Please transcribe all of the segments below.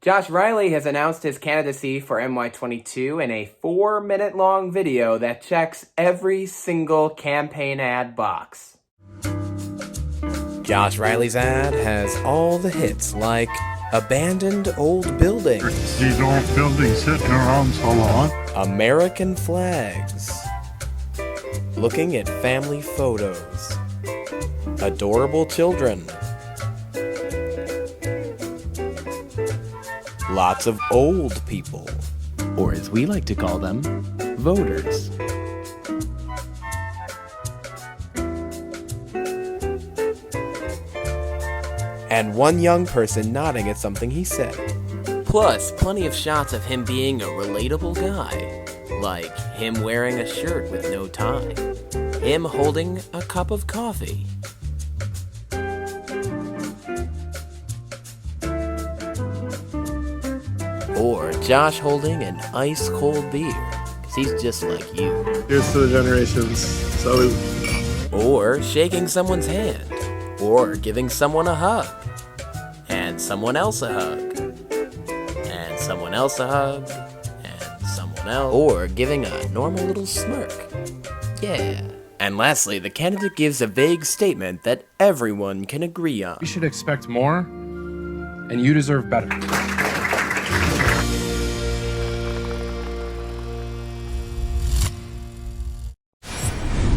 Josh Riley has announced his candidacy for NY22 in a 4-minute-long video that checks every single campaign ad box. Josh Riley's ad has all the hits like abandoned old buildings, These old buildings sitting around so long. American flags, looking at family photos, adorable children, lots of old people, or as we like to call them, voters. And one young person nodding at something he said. Plus, plenty of shots of him being a relatable guy, like him wearing a shirt with no tie, him holding a cup of coffee, or Josh holding an ice-cold beer, because he's just like you. Here's to the generations. Salute. Or shaking someone's hand, or giving someone a hug, and someone else a hug, and someone else a hug, and someone else, or giving a normal little smirk. Yeah. And lastly, the candidate gives a vague statement that everyone can agree on. We should expect more, and you deserve better.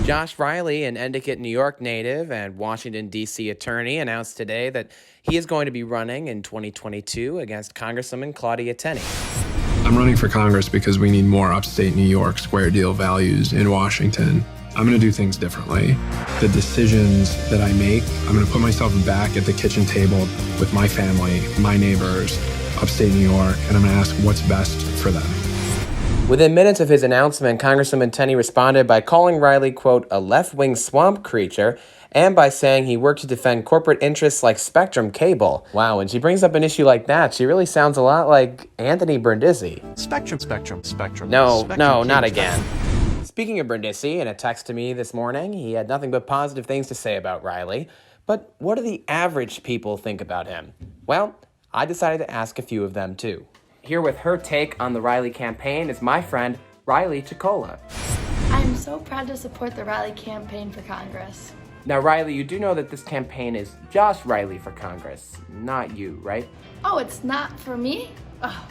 Josh Riley, an Endicott, New York native and Washington, D.C. attorney, announced today that he is going to be running in 2022 against Congresswoman Claudia Tenney. I'm running for Congress because we need more upstate New York square deal values in Washington. I'm going to do things differently. The decisions that I make, I'm going to put myself back at the kitchen table with my family, my neighbors, upstate New York, and I'm going to ask what's best for them. Within minutes of his announcement, Congresswoman Tenney responded by calling Riley, quote, a left-wing swamp creature, and by saying he worked to defend corporate interests like Spectrum Cable. Wow, when she brings up an issue like that, she really sounds a lot like Anthony Brindisi. Spectrum. No, not again. Speaking of Brindisi, in a text to me this morning, he had nothing but positive things to say about Riley. But what do the average people think about him? Well, I decided to ask a few of them too. Here with her take on the Riley campaign is my friend, Riley Chicola. I'm so proud to support the Riley campaign for Congress. Now, Riley, you do know that this campaign is Josh Riley for Congress, not you, right? Oh, it's not for me? Oh.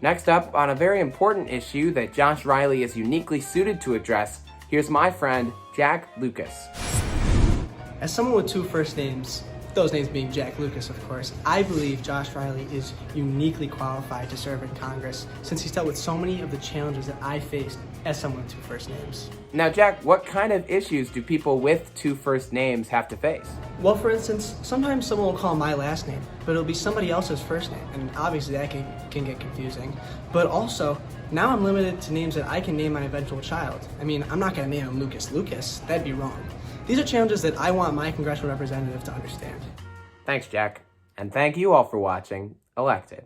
Next up, on a very important issue that Josh Riley is uniquely suited to address, here's my friend, Jack Lucas. As someone with two first names, those names being Jack Lucas, of course, I believe Josh Riley is uniquely qualified to serve in Congress since he's dealt with so many of the challenges that I faced as someone with two first names. Now, Jack, what kind of issues do people with two first names have to face? Well, for instance, sometimes someone will call my last name, but it'll be somebody else's first name, and obviously that can get confusing. But also, now I'm limited to names that I can name my eventual child. I mean, I'm not going to name him Lucas. That'd be wrong. These are challenges that I want my congressional representative to understand. Thanks, Jack. And thank you all for watching Elected.